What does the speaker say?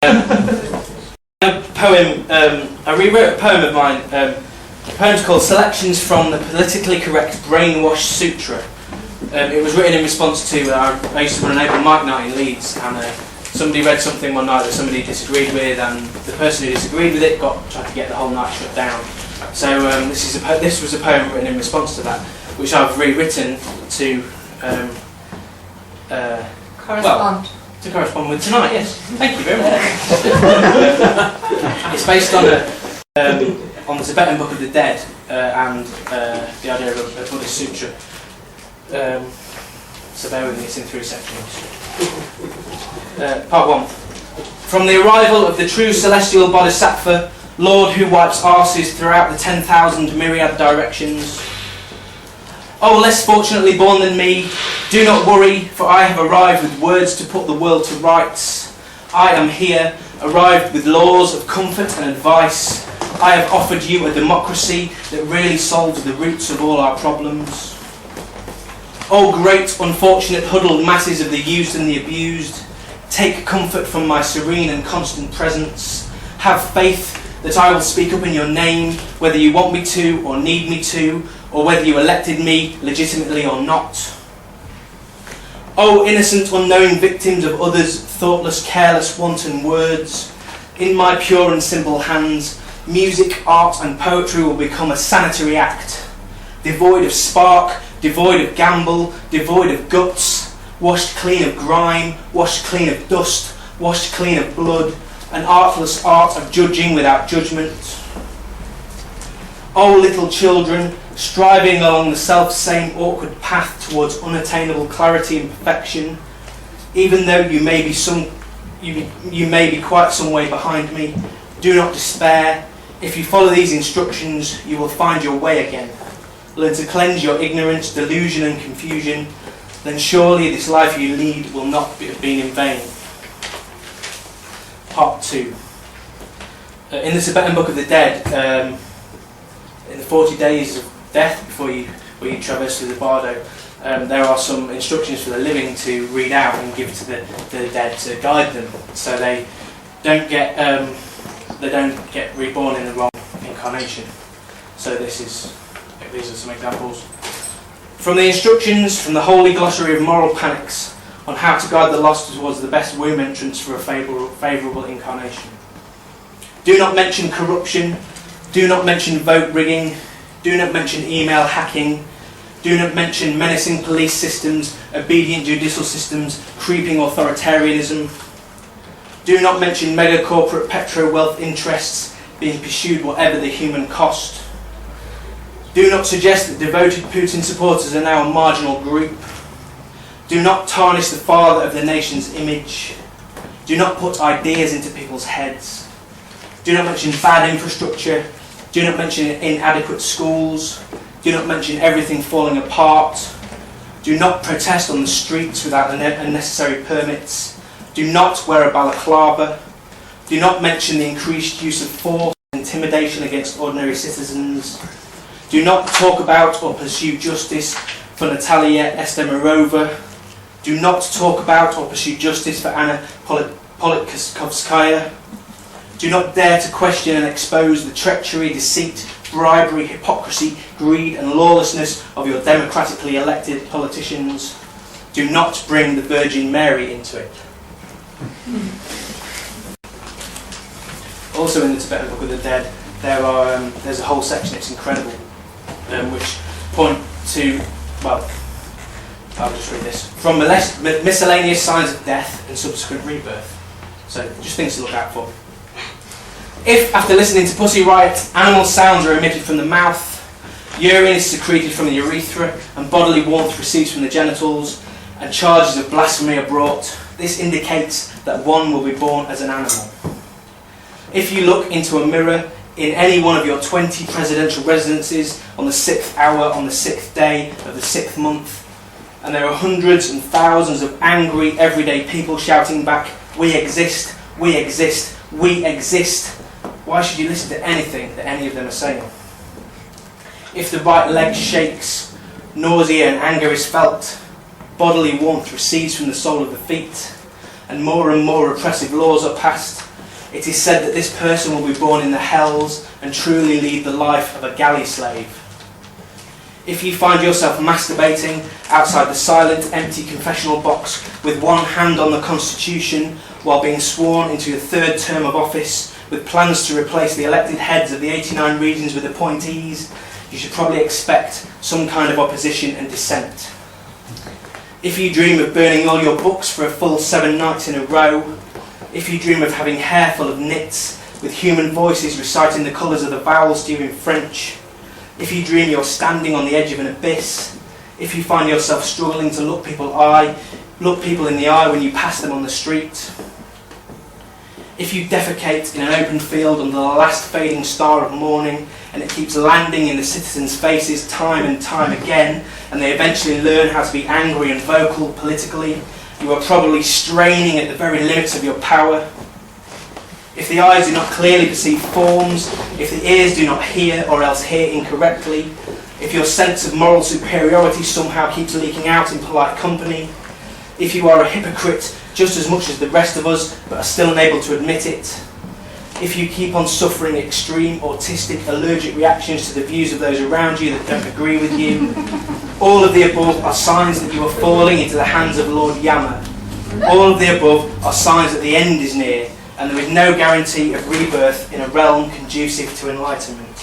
I rewrote a poem of mine. The poem's called Selections from the Politically Correct Brainwash Sutra. It was written in response to, I used to run an open mic night in Leeds, and somebody read something one night that somebody disagreed with, and the person who disagreed with it tried to get the whole night shut down. So this was a poem written in response to that, which I've rewritten to correspond. To correspond with tonight, yes. Thank you very much. It's based on the Tibetan Book of the Dead and the idea of a Buddhist sutra. So bear with me, it's in 3 sections. Part 1. From the arrival of the true celestial Bodhisattva, Lord who wipes arses throughout the 10,000 myriad directions. Oh, less fortunately born than me, do not worry, for I have arrived with words to put the world to rights. I am here, arrived with laws of comfort and advice. I have offered you a democracy that really solves the roots of all our problems. Oh, great, unfortunate, huddled masses of the used and the abused, take comfort from my serene and constant presence. Have faith that I will speak up in your name, whether you want me to or need me to, or whether you elected me legitimately or not. Oh, innocent, unknowing victims of others' thoughtless, careless, wanton words, in my pure and simple hands, music, art and poetry will become a sanitary act, devoid of spark, devoid of gamble, devoid of guts, washed clean of grime, washed clean of dust, washed clean of blood, an artless art of judging without judgment. Oh, little children, striving along the self-same awkward path towards unattainable clarity and perfection, even though you may be quite some way behind me, do not despair. If you follow these instructions, you will find your way again. Learn to cleanse your ignorance, delusion and confusion, then surely this life you lead will not have been in vain. Part 2. In the Tibetan Book of the Dead, in the 40 days of death before you traverse through the bardo, there are some instructions for the living to read out and give to the dead to guide them, so they don't get reborn in the wrong incarnation. So these are some examples. From the instructions from the Holy Glossary of Moral Panics on how to guide the lost towards the best womb entrance for a favourable incarnation. Do not mention corruption, do not mention vote rigging, do not mention email hacking, do not mention menacing police systems, obedient judicial systems, creeping authoritarianism. Do not mention mega corporate petro-wealth interests being pursued whatever the human cost. Do not suggest that devoted Putin supporters are now a marginal group. Do not tarnish the father of the nation's image. Do not put ideas into people's heads. Do not mention bad infrastructure. Do not mention inadequate schools. Do not mention everything falling apart. Do not protest on the streets without unnecessary permits. Do not wear a balaclava. Do not mention the increased use of force and intimidation against ordinary citizens. Do not talk about or pursue justice for Natalia Estemirova. Do not talk about or pursue justice for Anna Politkovskaya. Do not dare to question and expose the treachery, deceit, bribery, hypocrisy, greed and lawlessness of your democratically elected politicians. Do not bring the Virgin Mary into it. Also in the Tibetan Book of the Dead, there's a whole section, it's incredible, which point to, well, I'll just read this. From miscellaneous signs of death and subsequent rebirth. So, just things to look out for. If, after listening to Pussy Riot, animal sounds are emitted from the mouth, urine is secreted from the urethra, and bodily warmth received from the genitals, and charges of blasphemy are brought, this indicates that one will be born as an animal. If you look into a mirror in any one of your 20 presidential residences on the 6th hour, on the 6th day of the 6th month, and there are hundreds and thousands of angry, everyday people shouting back, "We exist, we exist, we exist," why should you listen to anything that any of them are saying? If the right leg shakes, nausea and anger is felt, bodily warmth recedes from the sole of the feet, and more repressive laws are passed, It is said that this person will be born in the hells and truly lead the life of a galley slave. If you find yourself masturbating outside the silent, empty confessional box with one hand on the Constitution while being sworn into your third term of office with plans to replace the elected heads of the 89 regions with appointees, you should probably expect some kind of opposition and dissent. If you dream of burning all your books for a full 7 nights in a row, if you dream of having hair full of nits with human voices reciting the colours of the vowels to you in French, if you dream you're standing on the edge of an abyss, if you find yourself struggling to look people in the eye when you pass them on the street, if you defecate in an open field under the last fading star of morning and it keeps landing in the citizens' faces time and time again and they eventually learn how to be angry and vocal politically, you are probably straining at the very limits of your power. If the eyes do not clearly perceive forms, if the ears do not hear or else hear incorrectly, if your sense of moral superiority somehow keeps leaking out in polite company, if you are a hypocrite just as much as the rest of us but are still unable to admit it, if you keep on suffering extreme autistic allergic reactions to the views of those around you that don't agree with you, all of the above are signs that you are falling into the hands of Lord Yama. All of the above are signs that the end is near and there is no guarantee of rebirth in a realm conducive to enlightenment.